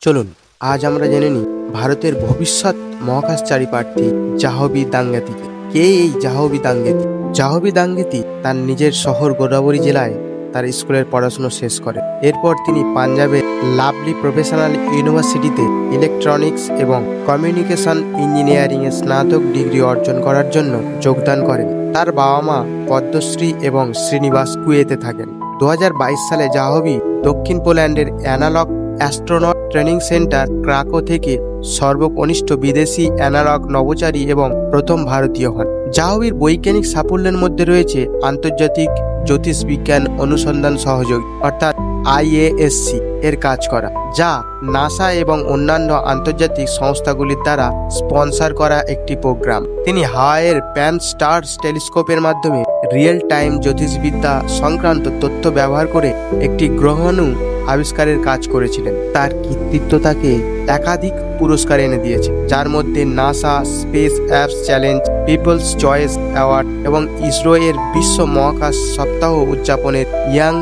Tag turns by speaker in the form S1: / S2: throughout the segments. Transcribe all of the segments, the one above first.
S1: চলুন আজ আমরা জেনে নিই ভারতের ভবিষ্যৎ মহাকাশচারী প্রার্থী জাহ্নবী দাঙ্গেতিকে। কে এই জাহ্নবী দাঙ্গেতি? জাহ্নবী দাঙ্গেতি তার নিজের শহর গোদাবরী জেলায় তার স্কুলের পড়াশোনা শেষ করে। এরপর তিনি পাঞ্জাবের লাভলি প্রফেশনাল ইউনিভার্সিটিতে ইলেকট্রনিক্স এবং কমিউনিকেশন ইঞ্জিনিয়ারিংয়ে স্নাতক ডিগ্রি অর্জন করার জন্য যোগদান করেন। তার বাবা মা পদ্মশ্রী এবং শ্রীনিবাস কুয়েতে থাকেন। 2022 সালে জাহ্নবী দক্ষিণ পোল্যান্ডের analog astronaut training center Krakow থেকে সর্বকনিষ্ঠ বিদেশি অ্যানালগ নভোচারী এবং প্রথম ভারতীয় হন। জাহ্নবীর বৈজ্ঞানিক সাফল্যের মধ্যে রয়েছে আন্তর্জাতিক জ্যোতিষবিজ্ঞান অনুসন্ধান সহযোগী অর্থাৎ IASC এর কাজ করা, যা নাসা এবং অন্যান্য আন্তর্জাতিক সংস্থাগুলির দ্বারা স্পন্সর করা একটি প্রোগ্রাম। তিনি হাওয়াইয়ের প্যান স্টার্স টেলিস্কোপের মাধ্যমে রিয়েল টাইম জ্যোতিষবিদ্যা সংক্রান্ত তথ্য ব্যবহার করে একটি গ্রহাণু আবিষ্কারের কাজ করেছিলেন। তার কৃতিত্ব তাকে একাধিক পুরস্কার এনে দিয়েছে, যার মধ্যে NASA space apps challenge, people's choice award এবং ইসরো এর বিশ্ব মহাকাশ সপ্তাহ উদযাপনের ইয়াং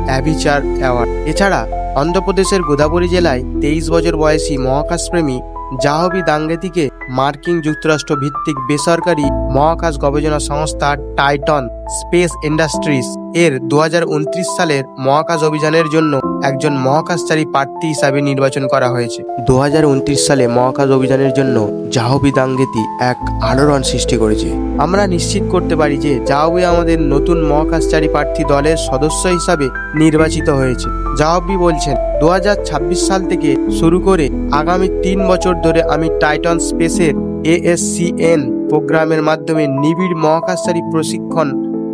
S1: অ্যাভিচার অ্যাওয়ার্ড। এছাড়া অন্ধ্রপ্রদেশের গোদাবরী জেলায় 23 বছর বয়সী মহাকাশপ্রেমী জাহ্নবী দাঙ্গেতিকে মার্কিন যুক্তরাষ্ট্র ভিত্তিক বেসরকারি মহাকাশ গবেষণা সংস্থা টাইটন স্পেস ইন্ডাস্ট্রিজ এর 2029 সালের মহাকাশ অভিযানের জন্য একজন মহাকাশচারী প্রার্থী হিসাবে নির্বাচন করা হয়েছে। 2029 সালে মহাকাশ অভিযানের জন্য জাহ্নবী দাঙ্গেতি এক আলোড়ন সৃষ্টি করেছে। আমরা নিশ্চিত করতে পারি যে জাহ্নবী আমাদের নতুন মহাকাশচারী প্রার্থী দলের সদস্য হিসাবে নির্বাচিত হয়েছে। জাহ্নবী বলছেন, 2026 সাল থেকে শুরু করে আগামী 3 বছর ধরে আমি টাইটন স্পেসের ASCN প্রোগ্রামের মাধ্যমে নিবিড় মহাকাশচারী প্রশিক্ষণ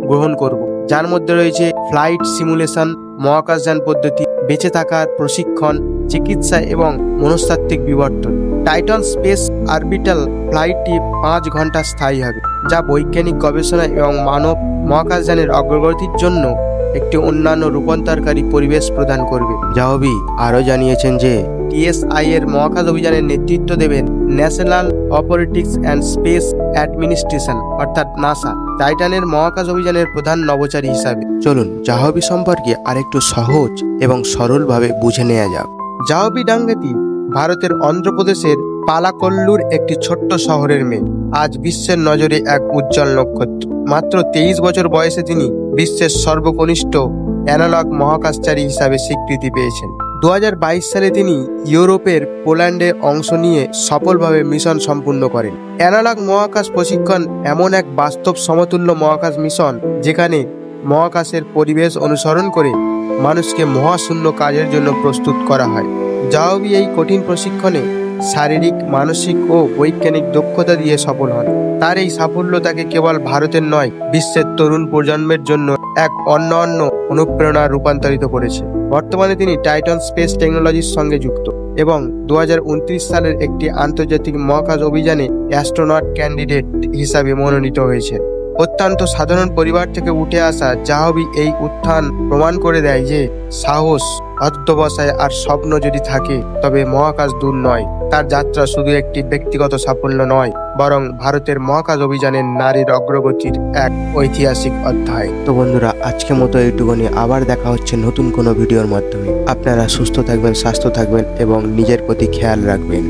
S1: গ্রহণ করব, যার মধ্যে রয়েছে ফ্লাইট সিমুলেশন, মহাকাশযান পদ্ধতি, বেঁচে থাকার প্রশিক্ষণ, চিকিৎসা এবং মনস্তাত্ত্বিক বিবর্তন। টাইটন স্পেস অরবিটাল ফ্লাইটটি 5 ঘন্টা স্থায়ী হবে, যা বৈজ্ঞানিক গবেষণা এবং মানব মহাকাশযানের অগ্রগতির জন্য একটি অন্যান্য রূপান্তরকারী পরিবেশ প্রদান করবে। জাহ্নবী আরও জানিয়েছেন যে TSI এর মহাকাশ অভিযানের নেতৃত্ব দেবেন ন্যাশনাল অপারেটিক্স অ্যান্ড স্পেস অ্যাডমিনিস্ট্রেশন অর্থাৎ নাসা, টাইটানের মহাকাশ অভিযানের প্রধান নভোচারী হিসাবে। চলুন জাহ্নবী সম্পর্কে আরেকটু সহজ এবং সরলভাবে বুঝে নেওয়া যাক। জাহ্নবী দাঙ্গেতি ভারতের অন্ধ্রপ্রদেশের পালাকল্লুর একটি ছোট্ট শহরের মেয়ে। আজ বিশ্বের নজরে এক উজ্জ্বল নক্ষত্র। মাত্র 23 বছর বয়সে তিনি বিশ্বের সর্বকনিষ্ঠ অ্যানালগ মহাকাশচারী হিসাবে স্বীকৃতি পেয়েছেন। 2022 সালে তিনি ইউরোপের পোল্যান্ডে অংশ নিয়ে সফলভাবে মিশন সম্পূর্ণ করেন। অ্যানালগ মহাকাশ প্রশিক্ষণ এমন এক বাস্তব সমতুল্য মহাকাশ মিশন যেখানে মহাকাশের পরিবেশ অনুসরণ করে মানুষকে মহাশূন্য কাজের জন্য প্রস্তুত করা হয়। জাহ্নবী এই কঠিন প্রশিক্ষণে শারীরিক, মানসিক ও বৈজ্ঞানিক দক্ষতা দিয়ে সফল হন। তার এই সাফল্য তাকে কেবল ভারতের নয়, বিশ্বের তরুণ প্রজন্মের জন্য এক অনন্য অনুপ্রেরণা রূপান্তরিত করেছে। বর্তমানে তিনি টাইটন স্পেস টেকনোলজির সঙ্গে যুক্ত এবং 2029 সালের একটি আন্তর্জাতিক মহাকাশ অভিযানে অ্যাস্ট্রোনট ক্যান্ডিডেট হিসাবে মনোনীত হয়েছে। অত্যন্ত সাধারণ পরিবার থেকে উঠে আসা জাহ্নবী এই উত্থান প্রমাণ করে দেয় যে সাহস, অধ্যবসায় আর স্বপ্ন যদি থাকে তবে মহাকাশ দূর নয়। তার যাত্রা শুধু একটি ব্যক্তিগত সাফল্য নয়, বরং ভারতের মহাকাশ অভিযানের নারীর অগ্রগতির এক ঐতিহাসিক অধ্যায়। তো বন্ধুরা, আজকের মতো এইটুকুনি। আবার দেখা হচ্ছে নতুন কোনো ভিডিওর মাধ্যমে। আপনারা সুস্থ থাকবেন, স্বাস্থ্য থাকবেন এবং নিজের প্রতি খেয়াল রাখবেন।